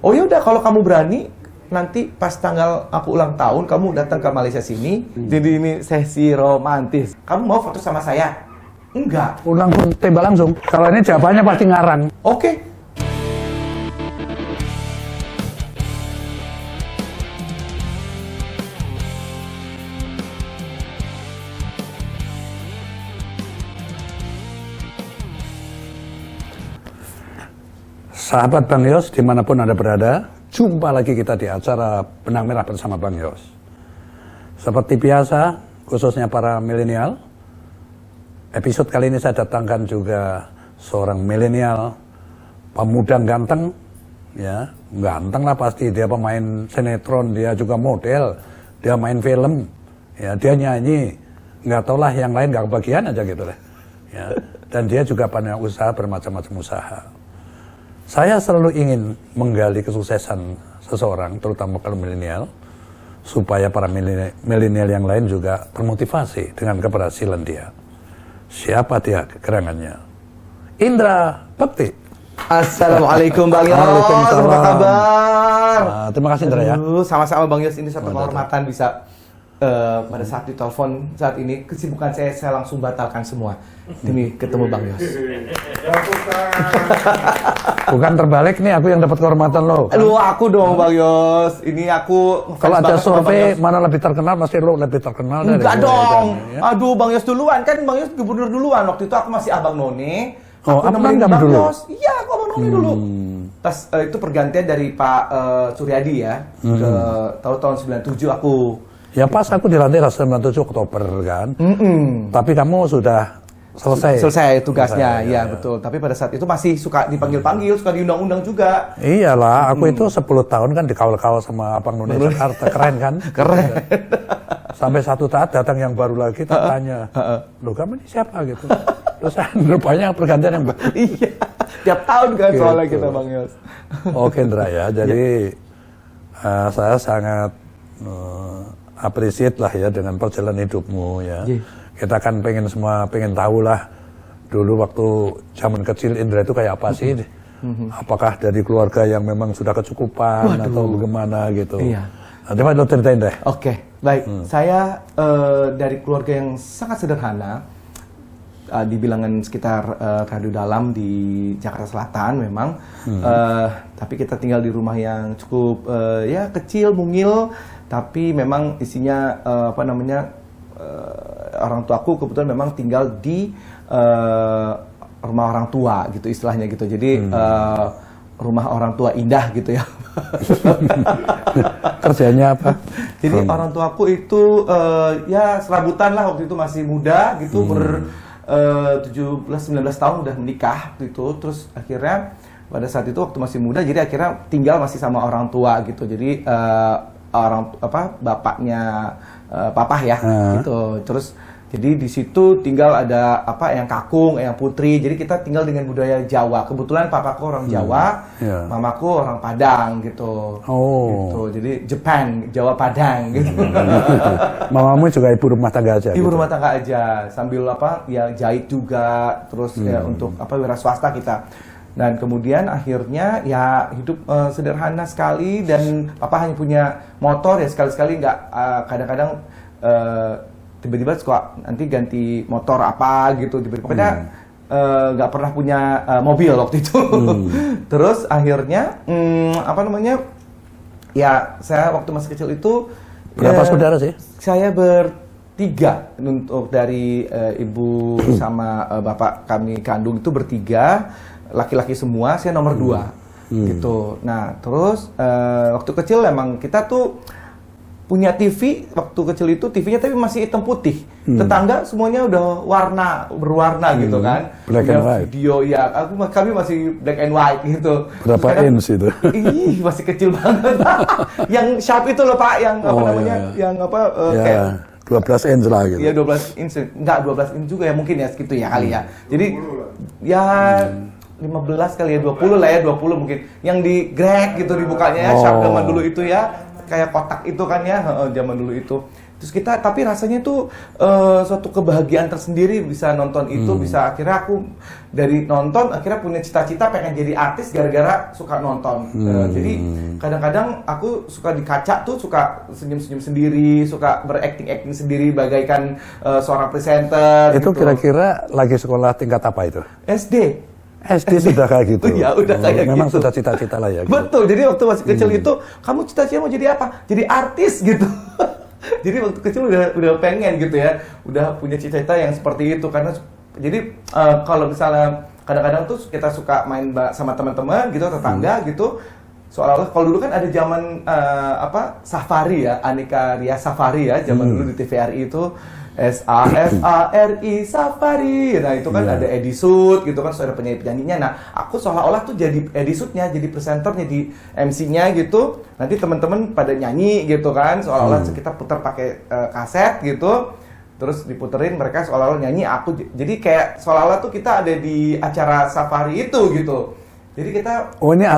Oh ya udah, kalau kamu berani, nanti pas tanggal aku ulang tahun, kamu datang ke Malaysia sini. Jadi ini sesi romantis. Kamu mau foto sama saya? Enggak. Langsung tembak langsung. Kalau ini jawabannya pasti ngarang. Oke. Sahabat Bang Yos, dimanapun Anda berada, jumpa lagi kita di acara Benang Merah bersama Bang Yos. Seperti biasa, khususnya para milenial, episode kali ini saya datangkan juga seorang milenial, pemuda ganteng, ya, ganteng lah pasti, dia pemain sinetron, dia juga model, dia main film, ya, dia nyanyi, nggak tau lah yang lain nggak kebagian aja gitu lah, ya. Dan dia juga punya usaha, bermacam-macam usaha. Saya selalu ingin menggali kesuksesan seseorang, terutama kalau milenial, supaya para milenial yang lain juga termotivasi dengan keberhasilan dia. Siapa dia gerangannya? Indra Bekti. Assalamualaikum Bang Yos. Waalaikumsalam. Apa kabar? Terima kasih Indra ya. Sama-sama Bang Yos, ini satu kehormatan bisa pada saat ditelepon saat ini, kesibukan saya langsung batalkan semua demi ketemu Bang Yos. Bukan terbalik nih, aku yang dapat kehormatan lo. Aduh, aku dong Bang Yos. Ini aku. Kalau ada survei mana lebih terkenal, pasti lo lebih terkenal dari enggak gue, dong. ya. Aduh, Bang Yos duluan kan, Bang Yos gubernur duluan. Waktu itu aku masih Abang None. Oh, Aku nemenin Abang Bang dulu? Yos. Iya, aku Abang None dulu. Pas itu pergantian dari Pak Suryadi ya. Ke tahun 97 aku. Ya pas aku dilantik 97 Oktober kan. Tapi kamu sudah Selesai tugasnya, Selesai, ya, ya. betul. Tapi pada saat itu masih suka dipanggil-panggil, suka diundang-undang juga. Iyalah, aku itu 10 tahun kan dikawal-kawal sama Abang None Jakarta, keren kan? Keren. Sampai satu saat datang yang baru lagi, tak tanya, loh kamu ini siapa gitu? Terus rupanya pergantian yang baru. Iya, tiap tahun kan soalnya Gitu. kita Bang Yos. Oke Indra ya, jadi saya sangat appreciate lah ya dengan perjalanan hidupmu ya. Kita kan pengen tahu lah dulu waktu zaman kecil Indra itu kayak apa sih? Apakah dari keluarga yang memang sudah kecukupan atau bagaimana gitu? Iya. Nanti lo ceritain deh. Oke, baik. Saya dari keluarga yang sangat sederhana, di bilangan sekitar Kadu Dalam di Jakarta Selatan memang. Tapi kita tinggal di rumah yang cukup ya kecil, mungil, tapi memang isinya orang tuaku kebetulan memang tinggal di rumah orang tua gitu istilahnya gitu. Jadi rumah orang tua indah gitu ya. Kerjanya apa? Jadi orang tuaku itu ya serabutan lah, waktu itu masih muda gitu, 17-19 tahun udah menikah gitu. Terus akhirnya pada saat itu waktu masih muda, jadi akhirnya tinggal masih sama orang tua gitu. Jadi bapaknya papa ya gitu. Terus jadi di situ tinggal ada yang kakung, yang putri. Jadi kita tinggal dengan budaya Jawa. Kebetulan papaku orang Jawa, mamaku orang Padang gitu. Gitu. Jadi Jepang, Jawa Padang gitu. Mamamu juga ibu rumah tangga aja. Ibu gitu? rumah tangga aja, sambil ya jahit juga, terus ya untuk wira swasta kita. Dan kemudian akhirnya ya hidup sederhana sekali, dan papa hanya punya motor ya, sekali-sekali nggak kadang-kadang tiba-tiba suka nanti ganti motor apa gitu, pokoknya nggak pernah punya mobil waktu itu. Terus akhirnya ya saya waktu masih kecil itu berapa saudara sih? Saya bertiga, untuk dari ibu sama bapak kami kandung itu bertiga, laki-laki semua, saya nomor 2 gitu. Nah terus waktu kecil emang kita tuh punya TV, waktu kecil itu TV-nya tapi masih hitam putih. Tetangga semuanya udah berwarna gitu kan. Black and white. Video ya, kami masih black and white gitu. Berapa inch itu? Ih, masih kecil banget. Yang sharp itu loh Pak, yang yang kayak 12 inch lah gitu. Iya 12 inch, enggak 12 inch juga ya mungkin ya segitu ya kali ya. Jadi ya 15 kali ya, 20 lah ya, 20 mungkin. Yang di grek gitu dibukanya ya, sharp zaman dulu itu ya. Kayak kotak itu kan ya, zaman dulu itu. Terus kita, tapi rasanya itu suatu kebahagiaan tersendiri bisa nonton itu, bisa akhirnya aku dari nonton akhirnya punya cita-cita pengen jadi artis gara-gara suka nonton. Jadi kadang-kadang aku suka di kaca tuh suka senyum-senyum sendiri, suka berakting-akting sendiri bagaikan seorang presenter. Itu gitu. kira-kira lagi sekolah tingkat apa itu? SD. SD sudah kayak gitu. Ya, udah kayak memang gitu. sudah cita-cita lah ya. Gitu. Betul. Jadi waktu masih kecil itu, kamu cita-cita mau jadi apa? Jadi artis gitu. Jadi waktu kecil udah pengen gitu ya, udah punya cita-cita yang seperti itu karena jadi kalau misalnya kadang-kadang tuh kita suka main sama teman-teman gitu, tetangga gitu. Seolah-olah kalau dulu kan ada zaman Safari ya, Aneka Ria Safari ya, zaman dulu di TVRI itu SAFARI Safari. Nah, itu kan ada Edi Sud gitu kan, ada penyanyi-penyanyinya. Nah, aku seolah-olah tuh jadi Edi Sudnya, jadi presenternya, di MC-nya gitu. Nanti teman-teman pada nyanyi gitu kan, seolah-olah kita putar pakai kaset gitu. Terus diputerin, mereka seolah-olah nyanyi, aku jadi kayak seolah-olah tuh kita ada di acara Safari itu gitu. Jadi kita ini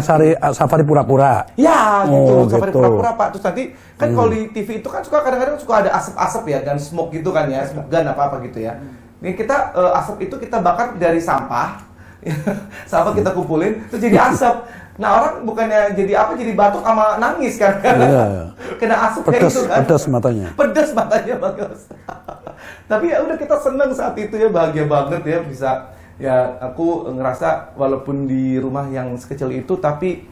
safari pura-pura. ya gitu, Safari gitu. pura-pura Pak. Terus nanti kan kalau di TV itu kan kadang-kadang suka ada asap-asap ya, dan smoke gitu kan ya, smoke gun apa gitu ya. Ini kita asap itu kita bakar dari sampah. Sampah kita kumpulin terus jadi asap. Nah, orang bukannya jadi apa, jadi batuk sama nangis kan. Iya. Kena asap kayak gitu kan. Pedas matanya. Pedas matanya Bang Yos. Tapi ya udah, kita seneng saat itu ya, bahagia banget ya bisa. Ya, aku ngerasa walaupun di rumah yang sekecil itu, tapi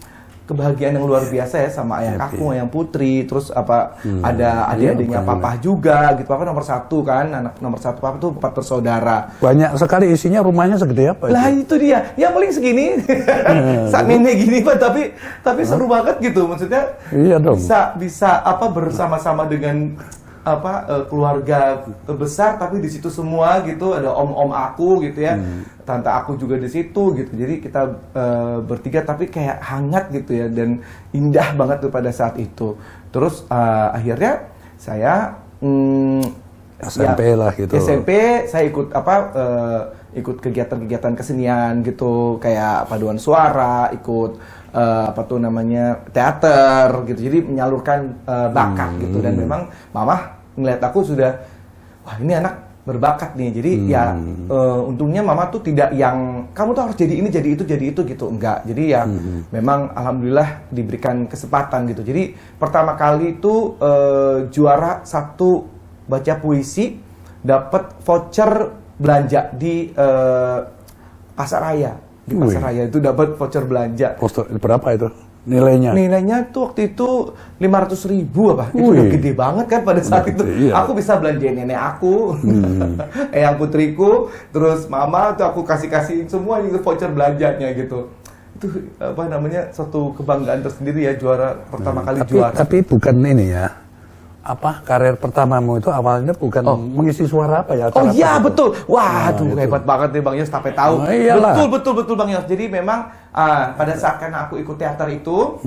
kebahagiaan yang luar biasa ya sama ayah aku, ayang Putri, terus ada adik-adiknya papa juga gitu. Papa nomor 1 kan, anak nomor 1 papa tuh 4 bersaudara. Banyak sekali isinya, rumahnya segede apa itu? Lah itu dia, ya paling segini, saat nenek gini Pak, tapi seru banget gitu, maksudnya. Iya dong. Bisa bersama-sama dengan keluarga besar, tapi di situ semua gitu, ada om aku gitu ya, tante aku juga di situ gitu. Jadi kita bertiga tapi kayak hangat gitu ya, dan indah banget tuh pada saat itu. Terus akhirnya saya SMP lah gitu. SMP saya ikut kegiatan-kegiatan kesenian gitu, kayak paduan suara, ikut teater gitu. Jadi menyalurkan bakat gitu, dan memang mama ngeliat aku sudah, wah ini anak berbakat nih. Jadi ya untungnya mama tuh tidak yang kamu tuh harus jadi ini, jadi itu gitu, enggak. Jadi ya memang alhamdulillah diberikan kesempatan gitu. Jadi pertama kali itu juara 1 baca puisi, dapat voucher belanja di Pasar Raya. Di Pasar Raya itu dapat voucher belanja. Berapa itu nilainya? Nilainya tuh waktu itu 500.000 apa? Itu udah gede banget kan pada saat itu. Iya. Aku bisa belanjain nenek aku, eyang putriku, terus mama tuh aku kasih semua itu voucher belanjanya gitu. Itu suatu kebanggaan tersendiri ya, juara pertama kali juara. Tapi bukan ini ya. Karir pertamamu itu awalnya bukan mengisi suara apa ya? Oh iya betul. Waduh, hebat banget nih Bang Yos, sampai tahu. Betul Bang Yos. Jadi memang pada saat karena aku ikut teater itu,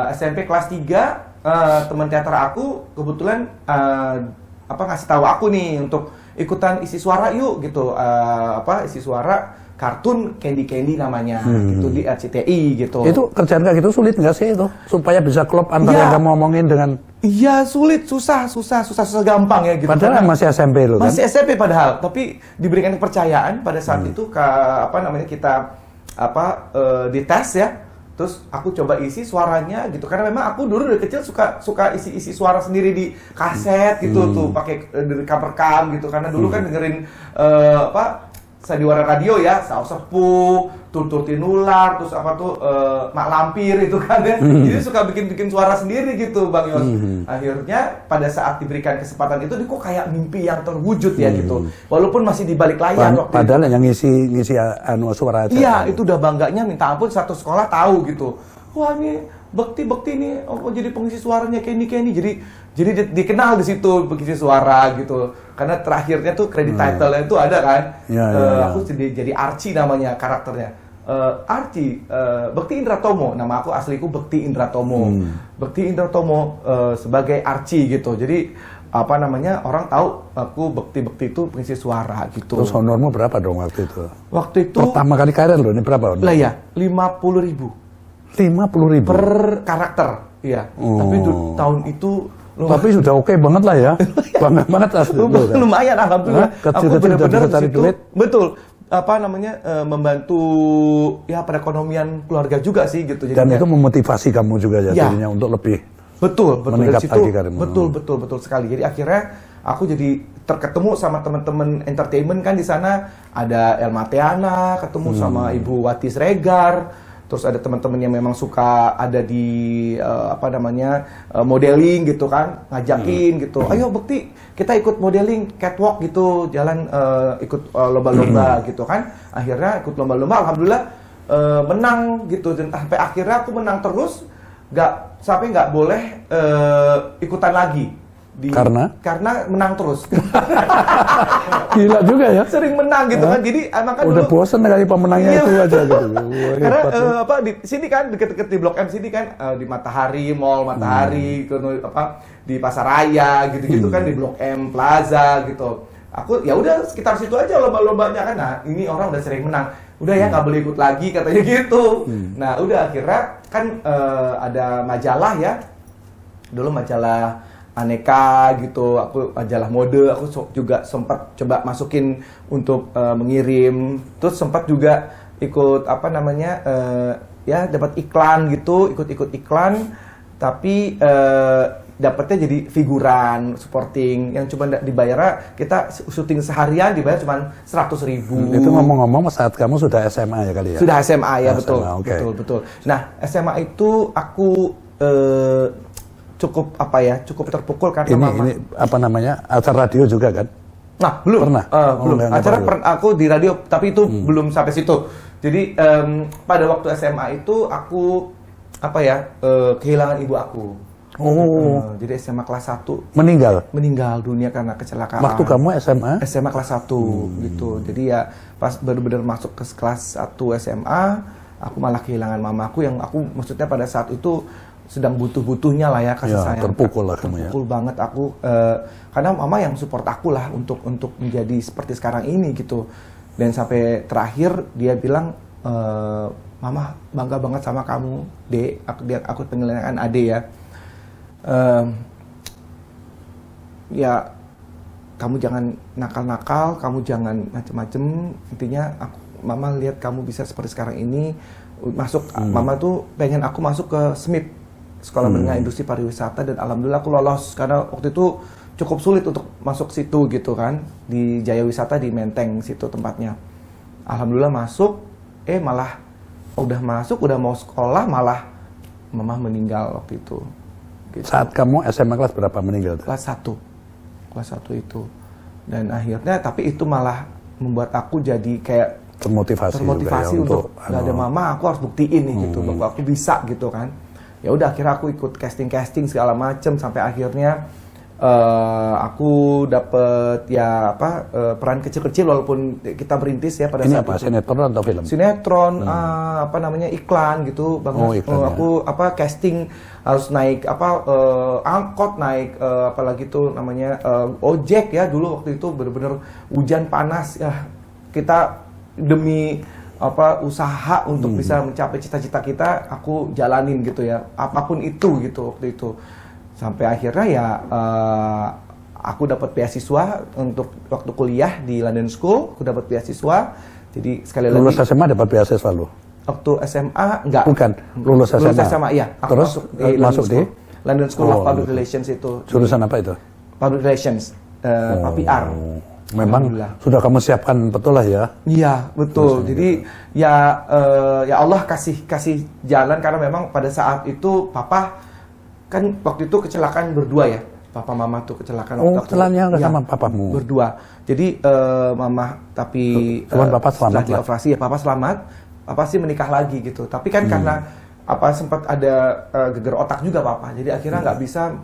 SMP kelas 3, teman teater aku kebetulan ngasih tahu aku nih untuk ikutan isi suara yuk gitu. Isi suara kartun Candy namanya gitu di RCTI gitu. Itu kerjaan kayak gitu sulit nggak sih itu supaya bisa klop antara yang kamu ngomongin dengan? Iya, sulit, susah gampang ya gitu. Padahal masih SMP loh kan? Masih SMP padahal, tapi diberikan kepercayaan pada saat itu kita dites ya. Terus aku coba isi suaranya gitu, karena memang aku dulu dari kecil suka isi suara sendiri di kaset gitu tuh, pakai rekam gitu, karena dulu kan dengerin sandiwara radio ya, Saus Sepuh, Tutur Tinular, terus Mak Lampir itu kan ya. Jadi suka bikin suara sendiri gitu Bang Yos. Akhirnya pada saat diberikan kesempatan itu kok kayak mimpi yang terwujud ya gitu. Walaupun masih di balik layar waktu padahal yang ngisi suara aja. Iya, itu udah bangganya minta ampun, satu sekolah tahu gitu. Wah, ini Bekti nih, jadi pengisi suaranya Kenny. Jadi dikenal di situ pengisi suara gitu. Karena terakhirnya tuh kredit title-nya itu ada kan. Aku jadi Archie namanya karakternya. Archie, Bekti Indratomo, nama aku asliku Bekti Indratomo. Bekti Indratomo sebagai Archie gitu. Jadi orang tahu aku Bekti itu pengisi suara gitu. Terus honormu berapa dong waktu itu? Waktu itu pertama kali karir loh, ini berapa honor? Lah ya, 50.000. 50.000 per karakter, iya. Tapi tahun itu Tapi sudah oke banget lah ya. Bangga banget asli. Lumayan, alhamdulillah. Kecil-kecil udah bisa cari duit. Betul. Membantu ya perekonomian keluarga juga sih gitu. Dan itu memotivasi kamu juga ya, jadinya untuk lebih betul meningkat dari situ, lagi karirmu. betul sekali. Jadi akhirnya aku jadi terketemu sama teman-teman entertainment kan di sana, ada Elma Teana, ketemu sama Ibu Wati Sregar. Terus ada teman-teman yang memang suka ada di modeling gitu kan, ngajakin gitu. Ayo Bekti, kita ikut modeling catwalk gitu, jalan ikut lomba-lomba gitu kan. Akhirnya ikut lomba-lomba, alhamdulillah menang gitu. Dan sampai akhirnya aku menang terus, nggak boleh ikutan lagi. Karena menang terus. Gila juga ya. Sering menang gitu kan. Jadi emang kan udah dulu bosan kali pemenangnya itu aja gitu. Karena di sini kan deket-deket di Blok M sini kan di Matahari, Mall Matahari, di Pasaraya gitu-gitu kan, di Blok M Plaza gitu. Aku ya udah sekitar situ aja lomba-lombanya kan. Nah, ini orang udah sering menang. Udah ya nggak boleh ikut lagi katanya gitu. Nah, udah akhirnya kan ada majalah ya. Dulu majalah Aneka gitu, aku majalah mode, aku juga sempat coba masukin untuk mengirim, terus sempat juga ikut dapat iklan gitu, ikut iklan, tapi dapatnya jadi figuran, supporting, yang cuma dibayar, kita syuting seharian dibayar cuma 100.000. Itu ngomong-ngomong saat kamu sudah SMA ya kali ya? Sudah SMA ya, SMA, betul, okay. betul. Nah, SMA itu aku cukup terpukul karena ini acara radio juga kan? Nah, belum. Pernah? Belum. Acara aku di radio, tapi itu belum sampai situ. Jadi pada waktu SMA itu aku kehilangan ibu aku. Jadi SMA kelas 1 meninggal dunia karena kecelakaan. Waktu kamu SMA? SMA kelas 1 gitu. Jadi ya pas benar-benar masuk ke kelas 1 SMA, aku malah kehilangan mamaku yang aku maksudnya pada saat itu sedang butuh-butuhnya lah ya kasih sayang. Terpukul lah kamu ya. Terpukul banget aku karena mama yang support aku lah untuk menjadi seperti sekarang ini gitu. Dan sampai terakhir dia bilang, mama bangga banget sama kamu, Dek. Aku penilaian Ade ya. Ya kamu jangan nakal-nakal, kamu jangan macem-macem. Intinya mama lihat kamu bisa seperti sekarang ini. Mama tuh pengen aku masuk ke SMIP, Sekolah Menengah Industri Pariwisata, dan alhamdulillah aku lolos karena waktu itu cukup sulit untuk masuk situ gitu kan, di Jaya Wisata di Menteng situ tempatnya. Alhamdulillah masuk, malah udah masuk, udah mau sekolah malah mama meninggal waktu itu. Gitu. Saat kamu SMA kelas berapa meninggal? Kelas 1 itu. Dan akhirnya tapi itu malah membuat aku jadi kayak termotivasi ya, untuk nggak ada mama, aku harus buktiin nih gitu bahwa aku bisa gitu kan. Ya udah akhirnya aku ikut casting segala macem sampai akhirnya aku dapet peran kecil-kecil walaupun kita berintis ya pada ini saat apa? itu. Sinetron atau film? Sinetron, iklan gitu. Aku casting harus naik angkot, naik apalagi tuh namanya ojek ya dulu waktu itu bener-bener hujan panas ya, kita demi usaha untuk bisa mencapai cita-cita kita, aku jalanin gitu ya, apapun itu gitu waktu itu. Sampai akhirnya ya aku dapat beasiswa untuk waktu kuliah di London School, aku dapat beasiswa. Jadi sekali lagi lulus SMA dapat beasiswa lo? Waktu SMA enggak. Bukan, lulus SMA. Lulus SMA iya. Aku terus masuk di London School of Public Relations itu. Jurusan apa itu? Public Relations, PR. Memang sudah kamu siapkan betul lah ya? Iya betul. Jadi ya Allah kasih jalan karena memang pada saat itu papa kan waktu itu kecelakaan berdua ya. Papa mama tuh kecelakaan. Kecelakaannya sama papamu? Berdua. Jadi mama tapi papa selamat lah. Operasi ya papa selamat. Papa sih menikah lagi gitu. Tapi kan karena sempat ada geger otak juga papa. Jadi akhirnya nggak bisa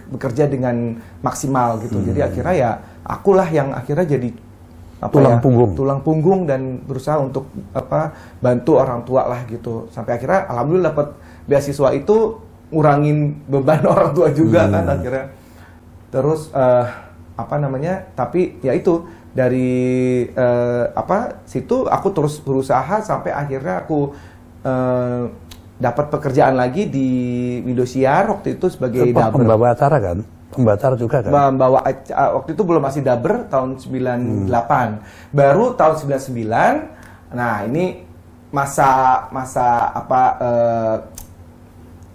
bekerja dengan maksimal gitu. Jadi akhirnya ya akulah yang akhirnya jadi tulang punggung dan berusaha untuk bantu orang tua lah gitu. Sampai akhirnya alhamdulillah dapat beasiswa itu ngurangin beban orang tua juga kan akhirnya. Terus tapi ya itu dari situ aku terus berusaha sampai akhirnya aku dapat pekerjaan lagi di Indosiar waktu itu sebagai Sempat dubber. pembawa acara kan? Pembawa acara juga kan? Membawa waktu itu belum masih dubber tahun 98. Baru tahun 99. Nah, ini masa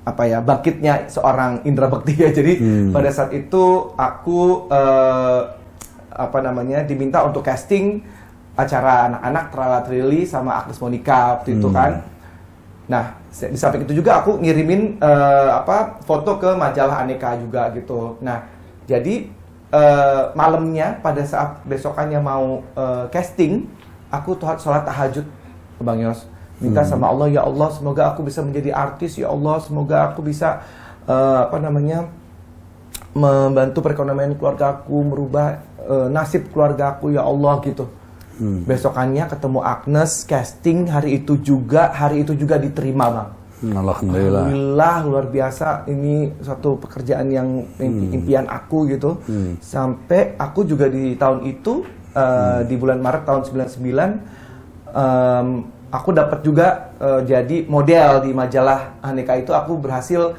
apa ya, bangkitnya seorang Indra Bekti ya. Jadi pada saat itu aku diminta untuk casting acara anak-anak Trala Trilly sama Agnes Monica waktu itu kan. Nah, di samping itu juga aku ngirimin foto ke majalah Aneka juga gitu. Nah, jadi malamnya pada saat besokannya mau casting, aku sholat tahajud, Bang Yos. Minta sama Allah, ya Allah, semoga aku bisa menjadi artis, ya Allah, semoga aku bisa membantu perekonomian keluargaku, merubah nasib keluargaku, ya Allah gitu. Besokannya ketemu Agnes, casting hari itu juga diterima, Bang. Alhamdulillah. Alhamdulillah, luar biasa. Ini suatu pekerjaan yang impian aku gitu. Sampai aku juga di tahun itu di bulan Maret tahun 99 aku dapat juga jadi model di majalah Aneka itu. Aku berhasil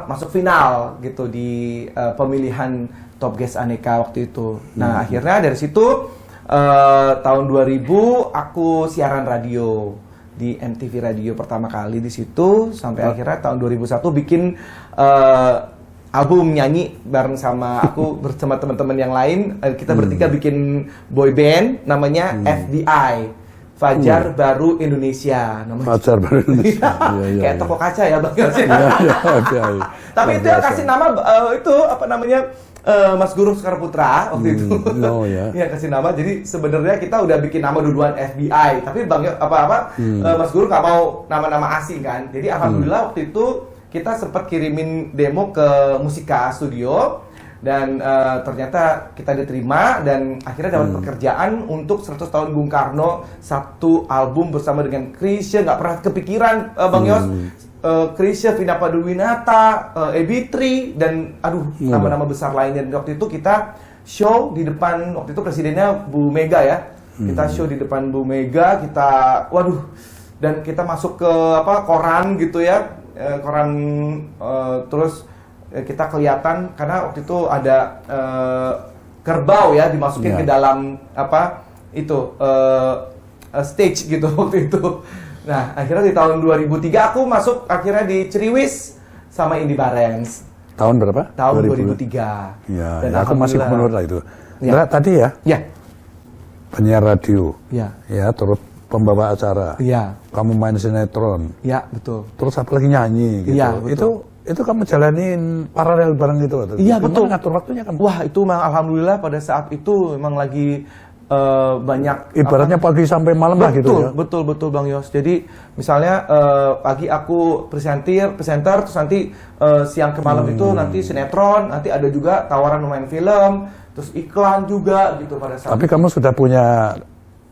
masuk final gitu di pemilihan Top Guest Aneka waktu itu. Nah, akhirnya dari situ tahun 2000 aku siaran radio di MTV Radio pertama kali di situ sampai akhirnya tahun 2001 bikin album nyanyi bareng sama aku bersama teman-teman yang lain. Kita bertiga bikin boy band namanya FBI. Fajar Baru Indonesia namanya. Fajar Baru Indonesia. Kayak toko kaca ya, Bang. Tapi itu biasa. kasih nama Mas Guru Sekar Putra waktu itu. Iya, kasih nama. Jadi sebenarnya kita udah bikin nama duluan FBI, tapi Bang Mas Guru nggak mau nama-nama asing kan. Jadi alhamdulillah waktu itu kita sempat kirimin demo ke Musika Studio dan ternyata kita diterima dan akhirnya dapat pekerjaan untuk 100 tahun Bung Karno, satu album bersama dengan Chrisye. Nggak pernah kepikiran Bang Yos. Chrisye, Vina Paduwinata, Ebitri, dan nama-nama besar lainnya. Dan waktu itu kita show di depan, waktu itu presidennya Bu Mega ya. Kita show di depan Bu Mega, dan kita masuk ke koran gitu ya, koran terus kita kelihatan karena waktu itu ada kerbau ya dimasukin ke dalam stage gitu waktu itu. Nah, akhirnya di tahun 2003 aku masuk akhirnya di Ceriwis sama Indi Barens. Tahun berapa? Tahun 2003. Ya, dan aku masih gubernur lah itu. Ya. Nah, tadi ya? Ya. Penyiar radio. Ya. Ya, terus pembawa acara. Ya. Kamu main sinetron. Ya, betul. Terus apa lagi nyanyi gitu. Ya, betul. Itu kamu jalanin paralel bareng gitu atau? Iya, betul. Ngatur waktunya kamu? Wah, itu memang alhamdulillah pada saat itu memang lagi banyak ibaratnya pagi sampai malam lah gitu ya. Betul Bang Yos. Jadi misalnya pagi aku presenter terus nanti siang ke malam itu nanti sinetron, nanti ada juga tawaran main film, terus iklan juga gitu pada saat. Tapi kamu sudah punya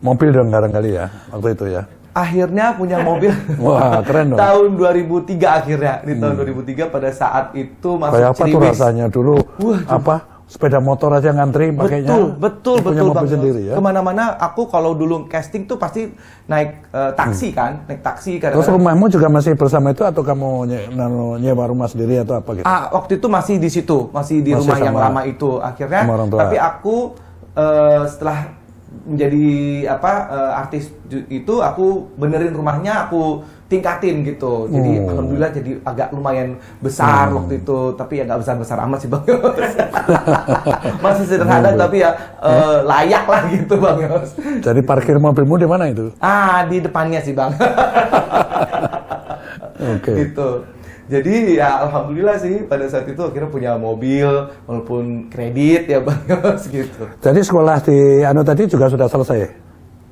mobil dong barangkali ya waktu itu ya. Akhirnya punya mobil. Wah, keren dong. Tahun 2003 akhirnya. Di tahun 2003 pada saat itu masuk kayak apa tuh Ceriwis. rasanya dulu? Sepeda motor aja ngantri pakainya. Betul punya mobil Bang. sendiri ya. Kemana-mana aku kalau dulu casting tuh pasti naik taksi kan, naik taksi. Terus rumahmu juga masih bersama itu atau kamu nyewa rumah sendiri atau apa gitu? Waktu itu masih di situ, masih di rumah yang lama itu. Akhirnya, tapi aku setelah menjadi artis itu, aku benerin rumahnya, aku tingkatin gitu. Jadi alhamdulillah jadi agak lumayan besar waktu itu, tapi ya nggak besar-besar amat sih Bang Yos. Masih sederhana tapi ya layak lah gitu Bang Yos. Jadi parkir mobilmu di mana itu? Di depannya sih Bang. Oke. Gitu. Jadi ya alhamdulillah sih pada saat itu akhirnya punya mobil walaupun kredit ya Bang Yos gitu. Jadi sekolah di tadi juga sudah selesai?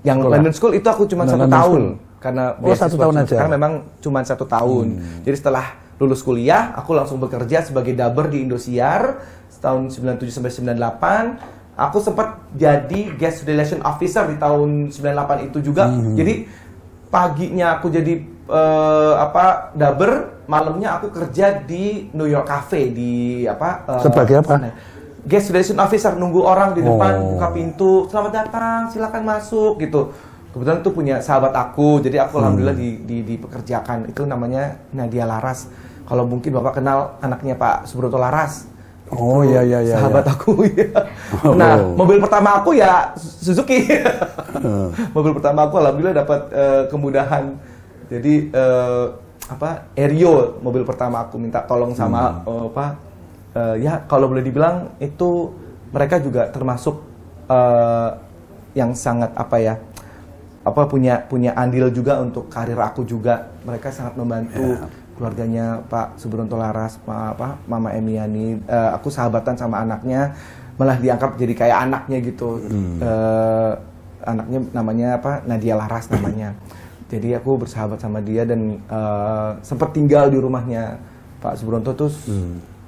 Yang London School itu aku cuma 1 tahun. Karena 1 tahun aja. Karena memang cuma 1 tahun. Jadi setelah lulus kuliah, aku langsung bekerja sebagai dubber di Indosiar tahun 97 sampai 98. Aku sempat jadi guest relation officer di tahun 98 itu juga. Jadi paginya aku jadi dubber, malamnya aku kerja di New York Cafe di sebagai apa? Guest relation officer, nunggu orang di depan buka pintu, selamat datang, silakan masuk gitu. kebetulan tuh punya sahabat aku, jadi aku alhamdulillah dipekerjakan. Itu namanya Nadia Laras. Kalau mungkin Bapak kenal anaknya Pak Subroto Laras. Oh iya. Sahabat aku ya. Nah, mobil pertama aku ya Suzuki. Mobil pertama aku alhamdulillah dapat kemudahan. Jadi Erio mobil pertama aku minta tolong sama ya kalau boleh dibilang itu mereka juga termasuk yang sangat punya andil juga untuk karir aku juga. Mereka sangat membantu keluarganya Pak Subronto Laras, Mama Emiani. Aku sahabatan sama anaknya, malah dianggap jadi kayak anaknya gitu. Anaknya namanya Nadia Laras namanya. Jadi aku bersahabat sama dia dan sempat tinggal di rumahnya Pak Subronto tuh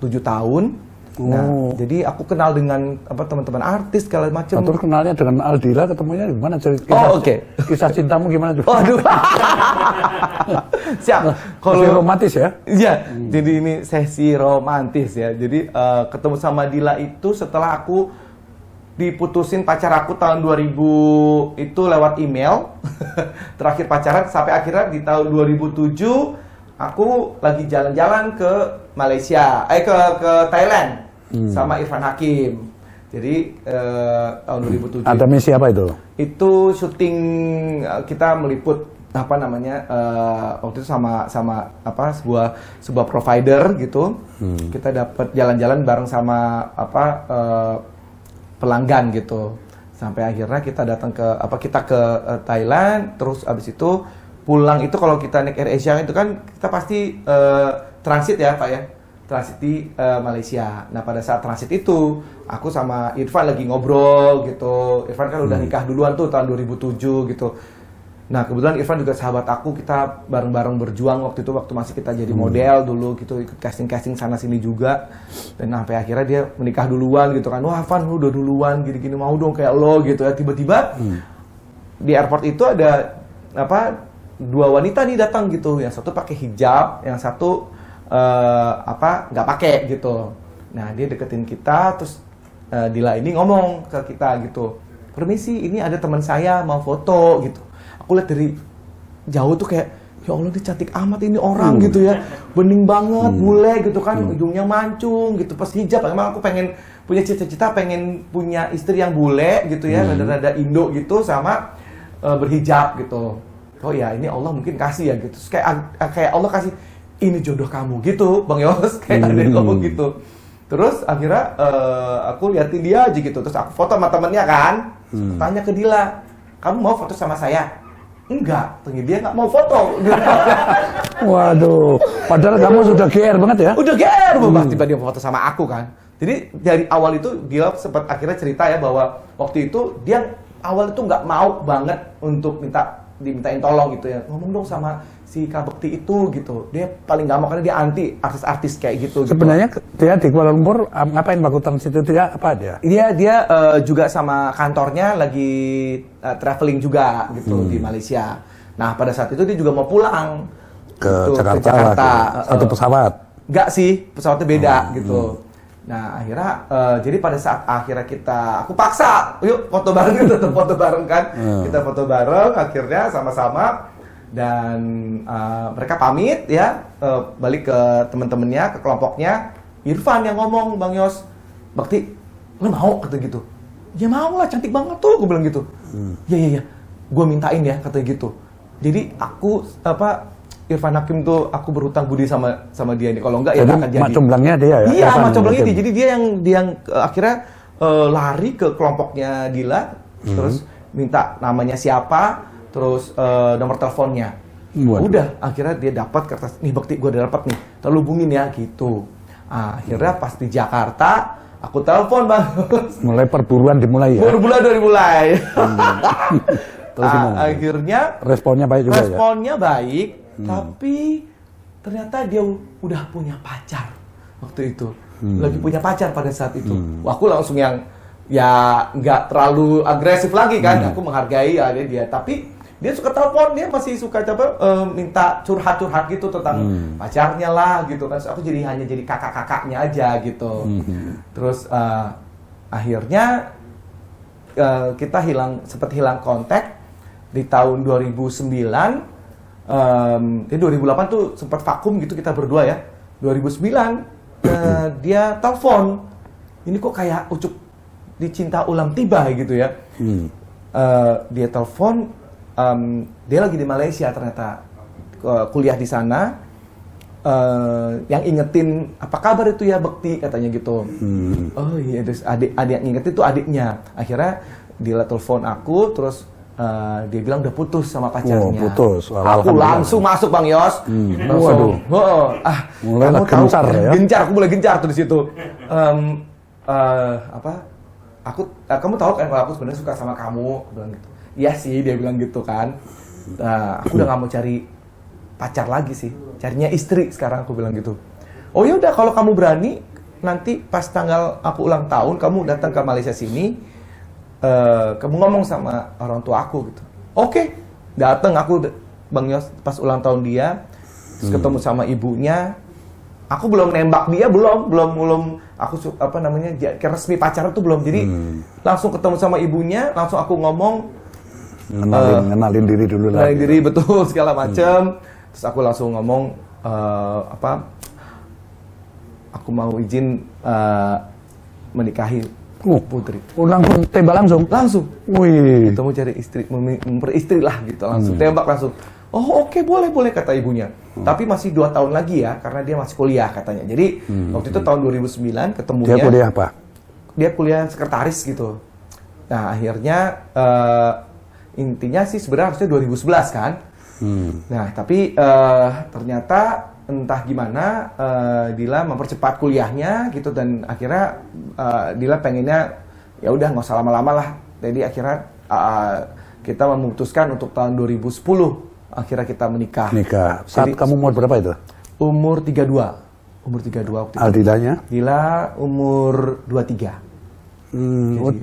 7 tahun. Nah, jadi aku kenal dengan teman-teman artis segala macam. Terus kenalnya dengan Aldila, ketemunya gimana cerita? Kisah cintamu gimana juga? Aduh. Siap. Kalau romantis ya? Iya. Jadi ini sesi romantis ya. Jadi ketemu sama Dila itu setelah aku diputusin pacar aku tahun 2000 itu lewat email. Terakhir pacaran sampai akhirnya di tahun 2007 aku lagi jalan-jalan ke Malaysia, ke Thailand sama Irfan Hakim. Jadi tahun 2007. Ada misi apa itu? Itu syuting kita meliput waktu itu sama sebuah provider gitu. Kita dapat jalan-jalan bareng sama pelanggan gitu. Sampai akhirnya kita datang ke Thailand, terus abis itu pulang itu kalau kita naik AirAsia itu kan kita pasti transit ya Pak ya, transit di Malaysia. Nah pada saat transit itu aku sama Irfan lagi ngobrol gitu. Irfan kan udah nikah duluan tuh tahun 2007 gitu. Nah kebetulan Irfan juga sahabat aku, kita bareng-bareng berjuang waktu itu waktu masih kita jadi model dulu gitu, ikut casting sana sini juga. Dan sampai akhirnya dia menikah duluan gitu kan. Wah Van lu udah duluan gini-gini, mau dong kayak lo gitu ya. Tiba-tiba di airport itu ada dua wanita nih datang gitu, yang satu pakai hijab, yang satu nggak pakai gitu. Nah dia deketin kita, terus Dila ini ngomong ke kita gitu, permisi ini ada teman saya mau foto gitu. Aku lihat dari jauh tuh kayak ya Allah dia cantik amat ini orang gitu ya, bening banget, bule gitu kan, ujungnya mancung gitu, pas hijab. Emang aku pengen punya cita-cita, pengen punya istri yang bule gitu ya, rada-rada Indo gitu sama berhijab gitu. Oh ya ini Allah mungkin kasih ya gitu. Terus kayak Allah kasih ini jodoh kamu gitu Bang Yos, kayak ada yang ngomong gitu. Terus akhirnya aku liatin dia aja gitu. Terus aku foto sama temennya kan. Tanya ke Dila, kamu mau foto sama saya? Enggak, dia nggak mau foto. Waduh, padahal kamu sudah GR banget ya? Udah GR banget, tiba dia foto sama aku kan. Jadi dari awal itu dia sempat akhirnya cerita ya bahwa waktu itu dia awal itu nggak mau banget untuk dimintain tolong gitu ya, ngomong dong sama si Kak Bekti itu gitu. Dia paling nggak mau karena dia anti artis-artis kayak gitu. Sebenarnya dia di Kuala Lumpur ngapain Pak situ, dia apa dia? Dia juga sama kantornya lagi traveling juga gitu di Malaysia. Nah pada saat itu dia juga mau pulang ke gitu, Jakarta. Satu pesawat? Enggak sih, pesawatnya beda gitu. Nah akhirnya jadi pada saat akhirnya aku paksa, yuk foto bareng, tetap foto bareng kan. Kita foto bareng akhirnya sama-sama dan mereka pamit ya, balik ke teman-temannya, ke kelompoknya. Irfan yang ngomong, Bang Yos, Bekti, lu mau kata gitu. Ya mau lah, cantik banget tuh, gue bilang gitu. Ya, gue mintain ya kata gitu. Jadi aku Irfan Hakim tuh aku berhutang budi sama dia nih. Kalau enggak ya akan jadi. Macomblangnya dia ya? Iya, macomblangnya dia. Jadi dia yang akhirnya lari ke kelompoknya Dila, terus minta namanya siapa, terus nomor teleponnya. Udah, akhirnya dia dapat kertas. Nih Bekti, gue udah dapat nih. Lalu hubungin ya gitu. Akhirnya pas di Jakarta, aku telepon Bang. Mulai perburuan dimulai ya? Perburuan dari mulai. Terus akhirnya responnya baik juga ya? Responnya baik. Tapi ternyata dia udah punya pacar waktu itu. Lagi punya pacar pada saat itu. Wah, aku langsung yang ya nggak terlalu agresif lagi kan. Aku menghargai ya dia. Tapi dia suka telepon, dia masih suka minta curhat-curhat gitu tentang pacarnya lah gitu kan. So, aku hanya jadi kakak-kakaknya aja gitu. Terus akhirnya kita sempat hilang kontak. di tahun 2009 di 2008 tuh sempat vakum gitu kita berdua ya. 2009 dia telepon. Ini kok kayak Ucup dicinta ulang tiba gitu ya. Dia telepon, dia lagi di Malaysia ternyata kuliah di sana. Yang ingetin apa kabar itu ya Bekti katanya gitu. Oh iya, terus adik yang ingetin itu adiknya. Akhirnya dia telepon aku, terus dia bilang udah putus sama pacarnya. Putus. Aku langsung masuk Bang Yos. Langsung. Mulai kamu tahu gencar ya. Gencar, aku mulai gencar tuh di situ. Kamu tahu kan kalau aku sebenarnya suka sama kamu, aku bilang gitu. Iya sih, dia bilang gitu kan. Aku udah nggak mau cari pacar lagi sih, carinya istri sekarang, aku bilang gitu. Oh ya udah, kalau kamu berani nanti pas tanggal aku ulang tahun kamu datang ke Malaysia sini, kamu ngomong sama orang tua aku gitu. Oke, datang aku Bang Yos pas ulang tahun dia, terus ketemu sama ibunya. Aku belum nembak dia, belum aku resmi pacaran tuh belum. Jadi langsung ketemu sama ibunya, langsung aku ngomong, ngenalin diri dulu lah. Ngenalin diri betul segala macam. Terus aku langsung ngomong aku mau izin menikahi Putri. Langsung tembak langsung. Wih. Kita mau cari istri, memperistri lah gitu, langsung tembak langsung. Oh oke, boleh kata ibunya. Tapi masih 2 tahun lagi ya, karena dia masih kuliah katanya. Jadi waktu itu tahun 2009 ketemunya. Dia kuliah apa? Dia kuliah sekretaris gitu. Nah akhirnya intinya sih sebenarnya harusnya 2011 kan. Nah tapi ternyata entah gimana Dila mempercepat kuliahnya gitu, dan akhirnya Dila pengennya ya udah nggak usah lama-lama lah. Jadi akhirnya kita memutuskan untuk tahun 2010 akhirnya kita menikah. Saat kamu umur berapa itu? Umur 32 waktu itu. Aldilanya? Dila umur 23.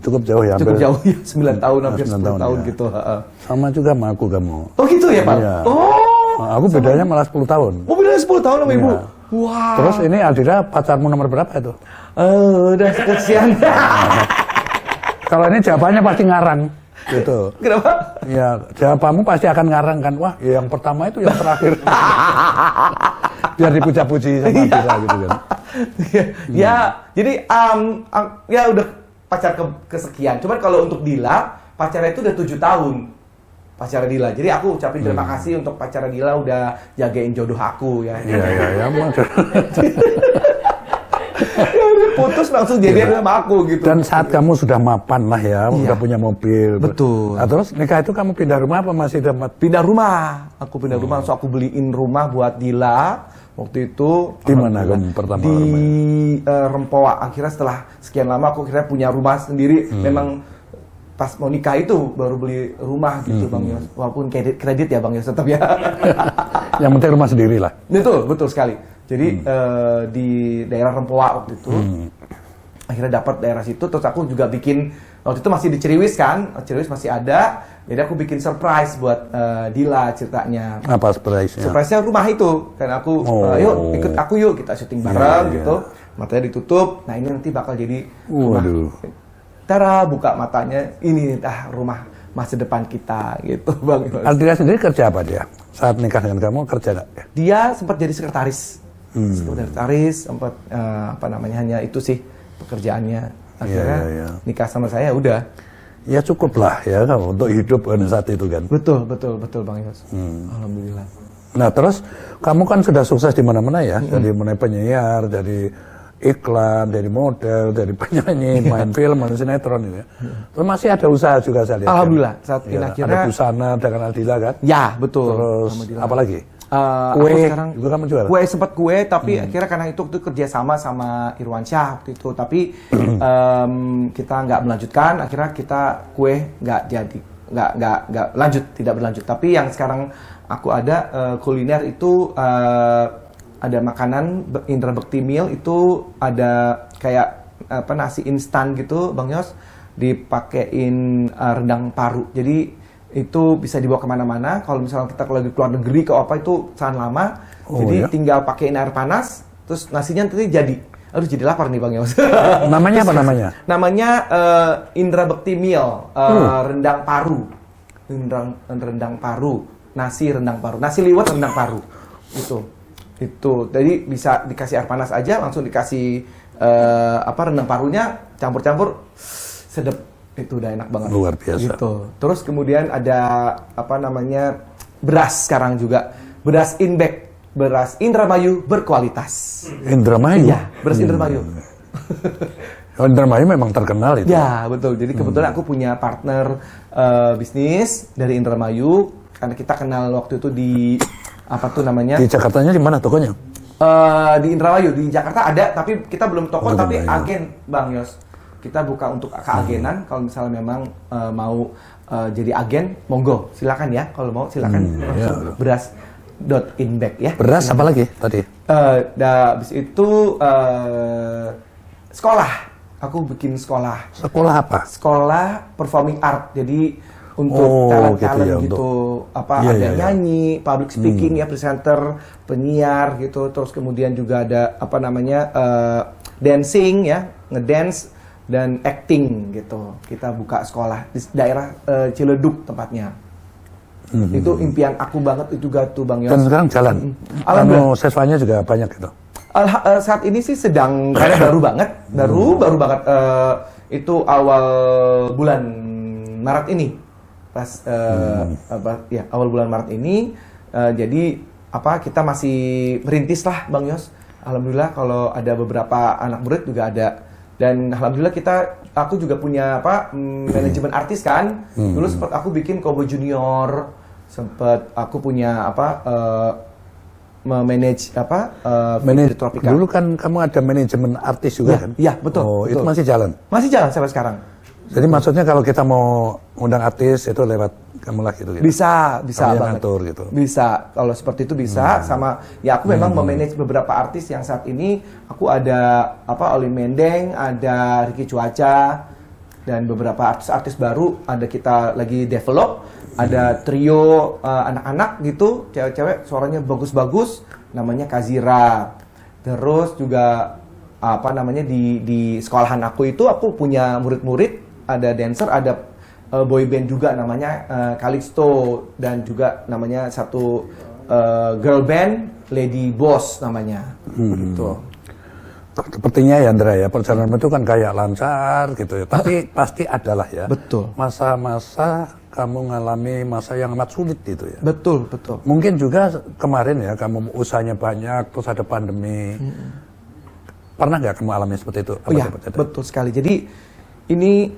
Cukup jauh ya? Cukup jauh ya, 9 tahun, hampir 10 tahun ya. gitu. Sama juga sama aku kamu. Oh gitu ya Pak? Iya. Oh. Aku bedanya malah 10 tahun. Oh bedanya 10 tahun sama Ibu? Iya. Wah. Terus ini Aldila pacarmu nomor berapa itu? Udah kesian. Kalau ini jawabannya pasti ngarang. Gitu. Kenapa? Ya, jawabanmu pasti akan ngarang kan. Wah, ya yang pertama itu yang terakhir. Biar dipuja-puji sama Aldila gitu kan. Ya, jadi ya udah pacar kesekian. Cuman kalau untuk Dila, pacarnya itu udah 7 tahun. Pacar Dila. Jadi aku ucapin terima kasih untuk pacar Dila udah jagain jodoh aku ya. Iya. Putus langsung jadian sama aku gitu. Dan saat kamu sudah mapan lah ya, udah punya mobil. Betul. Nah, terus nikah itu kamu pindah rumah apa masih dapat? Pindah rumah. Aku pindah rumah, so aku beliin rumah buat Dila. Waktu itu di mana kamu pertama? Di Rempoa. Akhirnya setelah sekian lama aku akhirnya punya rumah sendiri. Memang pas mau nikah itu baru beli rumah gitu Bang Yos. Walaupun kredit ya Bang Yos tetap ya. Yang penting rumah sendiri lah. Betul sekali. Jadi di daerah Rempoa waktu itu. Akhirnya dapat daerah situ, terus aku juga bikin, waktu itu masih di Ciriwis kan, Ciriwis masih ada, jadi aku bikin surprise buat Dila ceritanya. Apa surprise-nya? Surprise-nya rumah itu, kan aku, yuk ikut aku yuk, kita syuting bareng gitu, matanya ditutup, nah ini nanti bakal jadi rumah. Tara, buka matanya, ini rumah masa depan kita gitu Bang. Aldila sendiri kerja apa dia? Saat nikah dengan kamu kerja nggak? Dia sempat jadi sekretaris, sempat hanya itu sih pekerjaannya. Akhirnya nikah sama saya udah. Ya cukup lah ya kamu untuk hidup pada saat itu kan. Betul Bang Yos. Alhamdulillah. Nah terus kamu kan sudah sukses di mana-mana ya, dari mulai penyiar, dari iklan, dari model, dari penyanyi, main film, main sinetron ini ya. Terus masih ada usaha juga saya lihat. Alhamdulillah. Kan? Saat ini akhirnya ada busana dengan Aldila kan? Ya betul. Terus apa lagi? Kue sekarang juga kamu jual? Kue sempat kue, tapi akhirnya karena itu kerja sama Irwan Syah waktu itu, tapi kita nggak melanjutkan. Akhirnya kita kue nggak jadi, nggak lanjut, tidak berlanjut. Tapi yang sekarang aku ada kuliner itu ada makanan Indra Bekti Meal, itu ada kayak nasi instan gitu Bang Yos, dipakein rendang paru. Jadi itu bisa dibawa kemana-mana. Kalau misalnya kita lagi keluar negeri ke apa itu sangat lama. Jadi tinggal pakein air panas, terus nasinya nanti jadi. Aduh jadi lapar nih Bang Yos. Namanya apa namanya? Namanya Indra Bekti Meal, rendang paru. rendang paru, nasi rendang paru, nasi liwet rendang paru. Itu. Jadi bisa dikasih air panas aja, langsung dikasih rendang parunya, campur-campur, sedep. Itu udah enak banget. Luar biasa. Gitu. Terus kemudian ada beras sekarang juga, beras Inbek, beras Indramayu berkualitas. Indramayu? Iya, beras Indramayu. Indramayu memang terkenal itu. Ya, betul. Jadi kebetulan aku punya partner bisnis dari Indramayu, karena kita kenal waktu itu di Di Jakartanya di mana tokonya? Di Indramayu, di Jakarta ada, tapi kita belum toko, tapi agen, Bang Yos. Kita buka untuk keagenan, kalau misalnya memang mau jadi agen, monggo, silakan ya. Kalau mau silakan. Beras.inbek ya. Beras apa lagi tadi? Habis itu sekolah. Aku bikin sekolah. Sekolah apa? Sekolah performing art. Jadi untuk talent-talent gitu, ada nyanyi, public speaking ya, presenter, penyiar gitu. Terus kemudian juga ada dancing ya, ngedance dan acting gitu. Kita buka sekolah di daerah Ciledug tempatnya. Itu impian aku banget itu juga tuh Bang Yos. Dan sekarang jalan. Alhamdulillah. Siswanya juga banyak gitu. Saat ini sih sedang karena baru banget, baru banget itu awal bulan Maret ini. Pas awal bulan Maret ini jadi kita masih merintis lah Bang Yos. Alhamdulillah kalau ada beberapa anak murid juga ada. Dan alhamdulillah aku juga punya manajemen artis kan. Dulu sempat aku bikin Kobo Junior, sempat aku punya memanage Tropika. Dulu kan kamu ada manajemen artis juga kan? Iya, betul. Oh, betul. itu masih jalan? Masih jalan sampai sekarang. Jadi maksudnya kalau kita mau undang artis itu lewat kamu lah gitu? Bisa banget. Ngatur gitu? Bisa, kalau seperti itu bisa. Sama, ya aku memang memanage beberapa artis yang saat ini, aku ada Olin Mendeng, ada Ricky Cuaca, dan beberapa artis-artis baru, ada kita lagi develop, ada trio anak-anak gitu, cewek-cewek suaranya bagus-bagus, namanya Kazira. Terus juga di sekolahan aku itu aku punya murid-murid, ada dancer, ada boy band juga namanya Calixto, dan juga namanya satu girl band Lady Boss namanya. Gitu. Sepertinya ya Andra ya, perjalanan itu kan kayak lancar gitu ya, tapi pasti adalah ya. Betul. Masa-masa kamu ngalami masa yang amat sulit gitu ya. Betul. Mungkin juga kemarin ya kamu usahanya banyak, terus ada pandemi. Pernah nggak kamu alami seperti itu? Iya, betul sekali. Jadi ini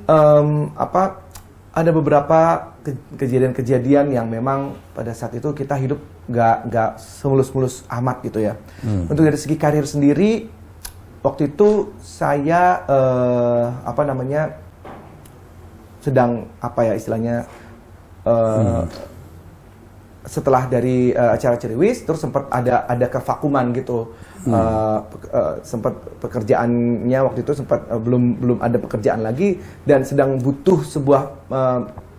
ada beberapa kejadian-kejadian yang memang pada saat itu kita hidup nggak semulus-mulus amat gitu ya. Untuk dari segi karir sendiri, waktu itu saya sedang istilahnya setelah dari acara Ceriwis, terus sempat ada kevakuman gitu. Sempat pekerjaannya waktu itu sempat belum ada pekerjaan lagi, dan sedang butuh sebuah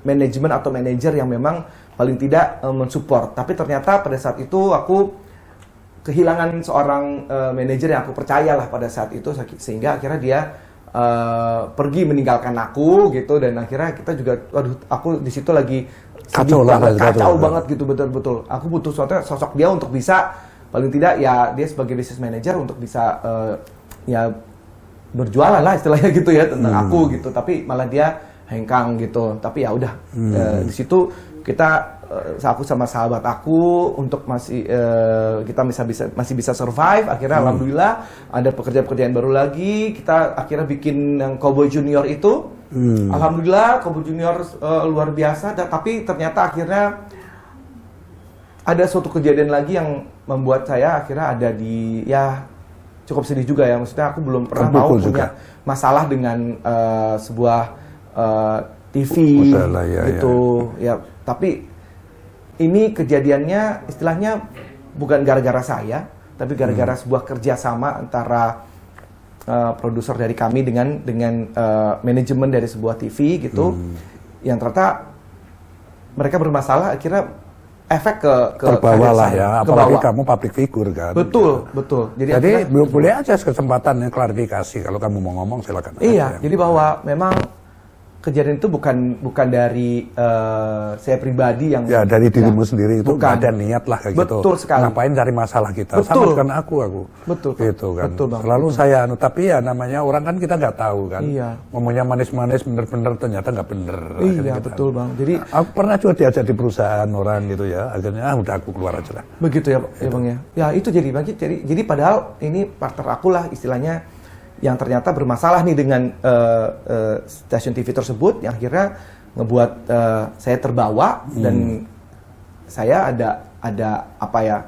manajemen atau manajer yang memang paling tidak mensupport. Tapi ternyata pada saat itu aku kehilangan seorang manajer yang aku percayalah pada saat itu, sehingga akhirnya dia pergi meninggalkan aku gitu, dan akhirnya kita juga aku di situ lagi kacau banget gitu, betul. Aku butuh sosok dia untuk bisa paling tidak ya dia sebagai business manager untuk bisa ya berjualan lah istilahnya gitu ya tentang aku gitu, tapi malah dia hengkang gitu. Tapi ya udah di situ kita aku sama sahabat aku untuk kita masih bisa survive. Akhirnya alhamdulillah ada pekerjaan baru lagi, kita akhirnya bikin yang Cowboy Junior itu. Alhamdulillah Cowboy Junior luar biasa, tapi ternyata akhirnya ada suatu kejadian lagi yang membuat saya akhirnya ada di cukup sedih juga ya. Maksudnya aku belum pernah mau punya masalah dengan sebuah TV gitu ya. Tapi ini kejadiannya istilahnya bukan gara-gara saya, tapi gara-gara sebuah kerjasama antara produser dari kami dengan manajemen dari sebuah TV gitu, yang ternyata mereka bermasalah, akhirnya efek ke terbawa lah ya, apalagi kamu public figure kan. Betul. Jadi boleh aja kesempatan klarifikasi, kalau kamu mau ngomong silakan. Iya, jadi bahwa memang kejadian itu bukan dari saya pribadi yang ya dari dirimu sendiri itu bukan. nggak ada niat lah kayak gitu. Betul sekali. Ngapain cari masalah kita? Betul. Sama dengan aku. Betul. Gitu kan. Betul, Bang. Selalu saya tapi ya namanya orang kan kita nggak tahu kan. Iya. Ngomongnya manis-manis bener-bener ternyata nggak bener. Iya gitu betul kan. Bang. Jadi aku pernah juga diajak di perusahaan orang gitu ya. Akhirnya udah aku keluar aja lah. begitu ya, ya Bang ya. Ya itu jadi Bang. Jadi padahal ini partner aku lah istilahnya yang ternyata bermasalah nih dengan stasiun TV tersebut yang akhirnya ngebuat saya terbawa dan saya ada apa ya,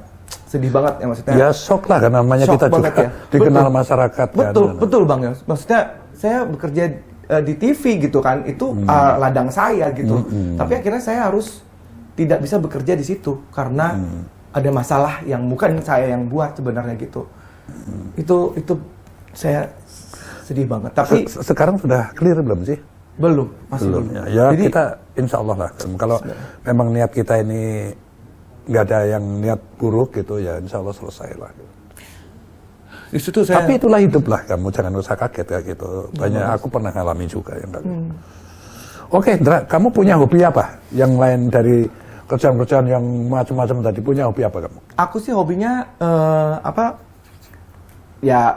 sedih banget ya maksudnya. Ya shock lah kan namanya Shock kita juga banget ya. dikenal Betul. masyarakat Betul, kan. betul Bang ya. Maksudnya saya bekerja di TV gitu kan, itu ladang saya gitu. Tapi akhirnya saya harus tidak bisa bekerja di situ karena ada masalah yang bukan saya yang buat sebenarnya gitu. Itu saya sedih banget. Tapi Sekarang sudah clear belum sih? belum, masih belum. Ya Jadi kita insya Allah lah. Kalau memang niat kita ini nggak ada yang niat buruk gitu ya insya Allah selesai lah. di situ saya. Tapi itulah hidup lah, kamu jangan usah kaget ya gitu. Banyak aku pernah ngalami juga yang kayak gitu. Oke, Indra, kamu punya hobi apa? Yang lain dari kerjaan-kerjaan yang macam-macam tadi, punya hobi apa kamu? Aku sih hobinya apa? Ya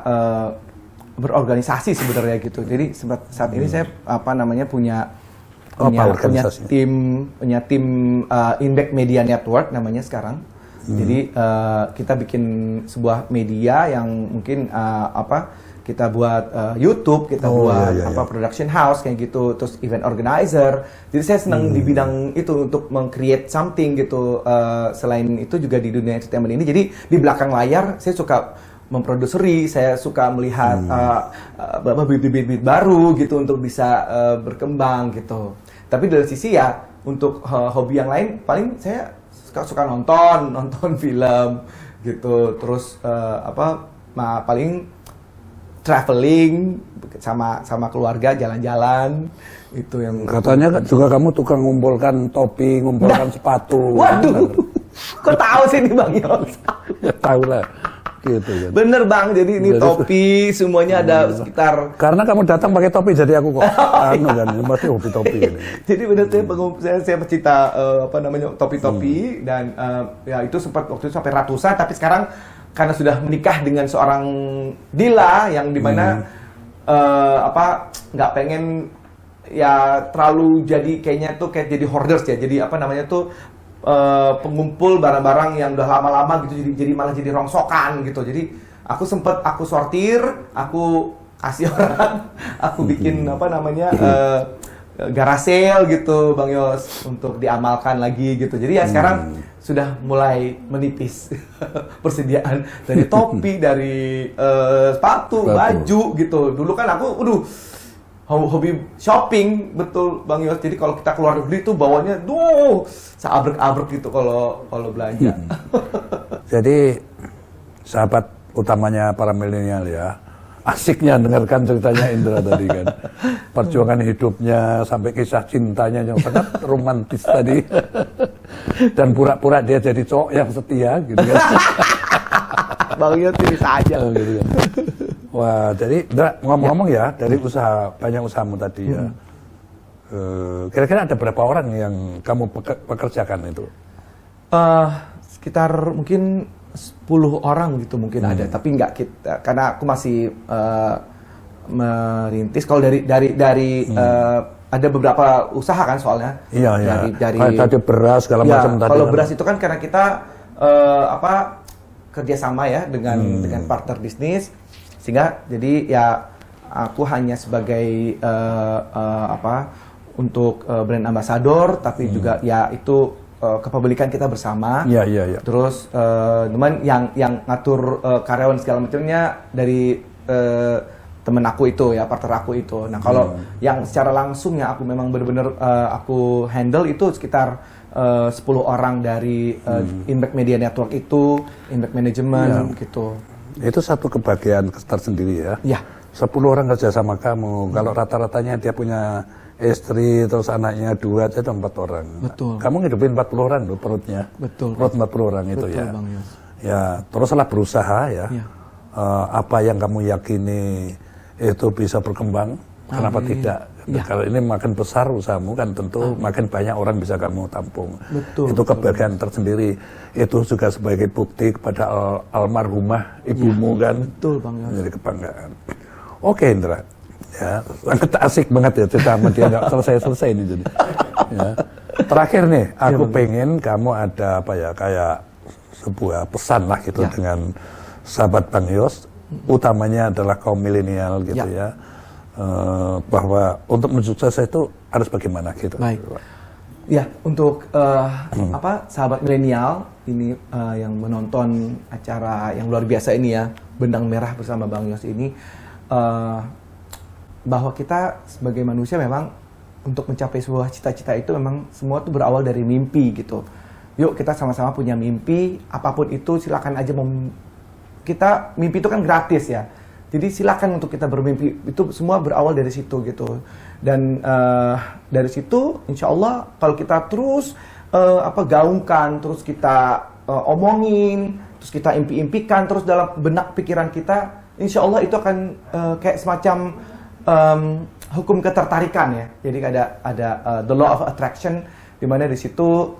berorganisasi sebenarnya gitu. Jadi saat ini saya punya tim Impact Media Network namanya sekarang. Jadi kita bikin sebuah media yang mungkin kita buat YouTube, kita production house kayak gitu, terus event organizer. Jadi saya senang di bidang itu untuk meng-create something gitu. Selain itu juga di dunia entertainment ini. Jadi di belakang layar saya suka memproduseri, saya suka melihat bibit-bibit baru gitu untuk bisa berkembang gitu. Tapi dari sisi ya untuk hobi yang lain paling saya suka nonton film gitu. Terus paling traveling sama keluarga, jalan-jalan itu yang katanya juga kamu tukang ngumpulkan topi, ngumpulkan sepatu. Waduh, kok tahu sih nih Bang Yos? Ya, tahu lah. Gitu kan. Bener Bang, jadi ini topi semuanya ada sekitar. Karena kamu datang pakai topi jadi aku kok anu kan, pasti hobi topi ini. Jadi bener saya pecinta topi-topi dan ya itu sempat waktu itu sampai ratusan, tapi sekarang karena sudah menikah dengan seorang Dila yang dimana nggak pengen ya terlalu jadi kayaknya tuh kayak jadi hoarders ya, jadi pengumpul barang-barang yang udah lama-lama gitu, jadi malah jadi rongsokan gitu. Jadi aku sortir, aku kasih orang, aku bikin garage sale gitu Bang Yos untuk diamalkan lagi gitu. Jadi ya sekarang sudah mulai menipis persediaan dari topi, dari sepatu, baju gitu. Dulu kan aku hobi shopping, betul Bang Yos. Jadi kalau kita keluar negeri tuh bawanya seabrek-abrek gitu kalau belanja. Jadi sahabat utamanya para milenial ya, asiknya dengarkan ceritanya Indra tadi kan. Perjuangan hidupnya sampai kisah cintanya yang sangat romantis tadi. Dan pura-pura dia jadi cowok yang setia gitu kan. Bang Yos ini saja. Gitu kan. Wah, jadi ngomong-ngomong ya, dari banyak usahamu tadi ya. Kira-kira ada berapa orang yang kamu pekerjakan itu? Sekitar mungkin 10 orang gitu mungkin ada, tapi nggak kita, karena aku masih merintis. Kalau dari ada beberapa usaha kan soalnya. Iya. Kayak tadi beras segala macam tadi. Kalau beras itu kan karena kita kerjasama ya dengan partner bisnis, sehingga jadi ya aku hanya sebagai untuk brand ambassador, tapi juga ya itu kepemilikan kita bersama. Iya. Terus teman yang ngatur karyawan segala macamnya dari temen aku itu ya, partner aku itu. Nah kalau yang secara langsung ya aku memang benar-benar aku handle itu sekitar 10 orang dari Impact Media Network itu, Impact Management gitu. Itu satu kebahagiaan tersendiri ya. Iya. 10 orang kerja sama kamu. Kalau rata-ratanya dia punya istri, terus anaknya 2, itu 4 orang. Betul. Kamu ngidupin 40 orang loh perutnya. Betul. Perut 40 orang itu betul, ya. Bang Yos. Ya, teruslah berusaha ya. Iya. Apa yang kamu yakini itu bisa berkembang, Kenapa Amin. tidak? Ya. Kalau ini makin besar usahamu kan tentu makin banyak orang bisa kamu tampung. Betul, Itu kebahagiaan tersendiri. Itu juga sebagai bukti kepada almarhumah ibumu kan. Betul Bang Yos. Menjadi kebanggaan. Oke Indra, ya sangat asik banget ya cerita sama dia, nggak selesai ini jadi. Ya. Terakhir nih, aku pengen kamu ada apa ya kayak sebuah pesan lah gitu dengan sahabat Bang Yos, utamanya adalah kaum milenial gitu ya. Bahwa untuk menuju sukses itu harus bagaimana gitu. Baik. Ya, untuk sahabat milenial ini yang menonton acara yang luar biasa ini ya, Benang Merah bersama Bang Yos ini, bahwa kita sebagai manusia memang untuk mencapai sebuah cita-cita itu memang semua itu berawal dari mimpi gitu. Yuk kita sama-sama punya mimpi, apapun itu silakan aja kita mimpi itu kan gratis ya. Jadi silakan untuk kita bermimpi, itu semua berawal dari situ gitu. Dan dari situ insya Allah kalau kita terus gaungkan, terus kita omongin, terus kita impi-impikan terus dalam benak pikiran kita, insya Allah itu akan kayak semacam hukum ketertarikan ya. Jadi ada the law of attraction, di mana di situ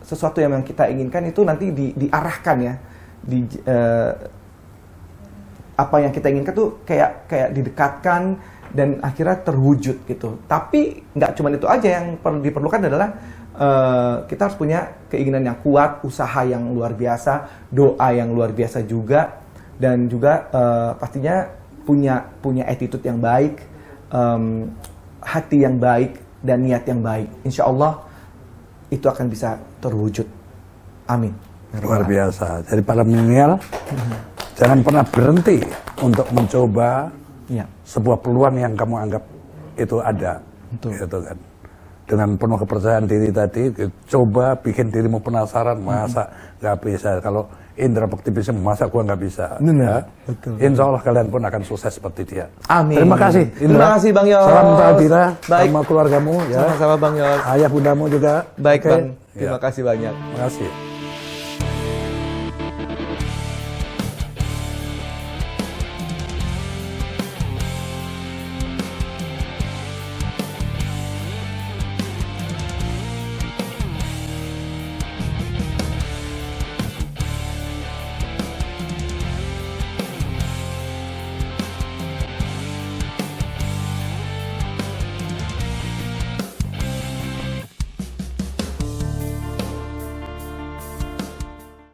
sesuatu yang kita inginkan itu nanti diarahkan ya. Apa yang kita inginkan tuh kayak didekatkan dan akhirnya terwujud gitu. Tapi nggak cuma itu aja yang perlu diperlukan adalah kita harus punya keinginan yang kuat, usaha yang luar biasa, doa yang luar biasa juga, dan juga pastinya punya attitude yang baik, hati yang baik dan niat yang baik. Insya Allah itu akan bisa terwujud. Amin. Luar biasa. Jadi para milenial jangan pernah berhenti untuk mencoba sebuah peluang yang kamu anggap itu ada. Betul. Gitu kan. Dengan penuh kepercayaan diri tadi, coba bikin dirimu penasaran, masa nggak bisa. Kalau Indra Bekti bisa, masa gua nggak bisa. Benar. Ya? Betul. Insya Allah kalian pun akan sukses seperti dia. Amin. Terima kasih Indra. Terima kasih Bang Yos. Salam Tadira sama keluargamu ya. Sama-sama Bang Yos. Ayah bundamu juga. Baik Oke? Bang. Terima kasih banyak. Terima kasih.